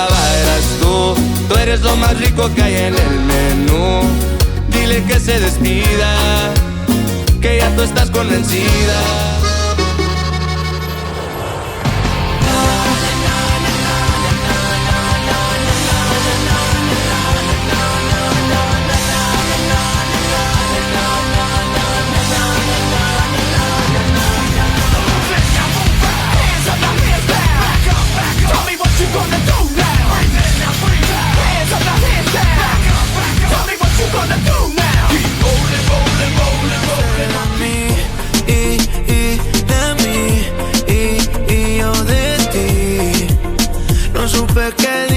faltaba eras tú. Tú eres lo más rico que hay en el menú. Dile que se despida, que ya tú estás convencida. Supe que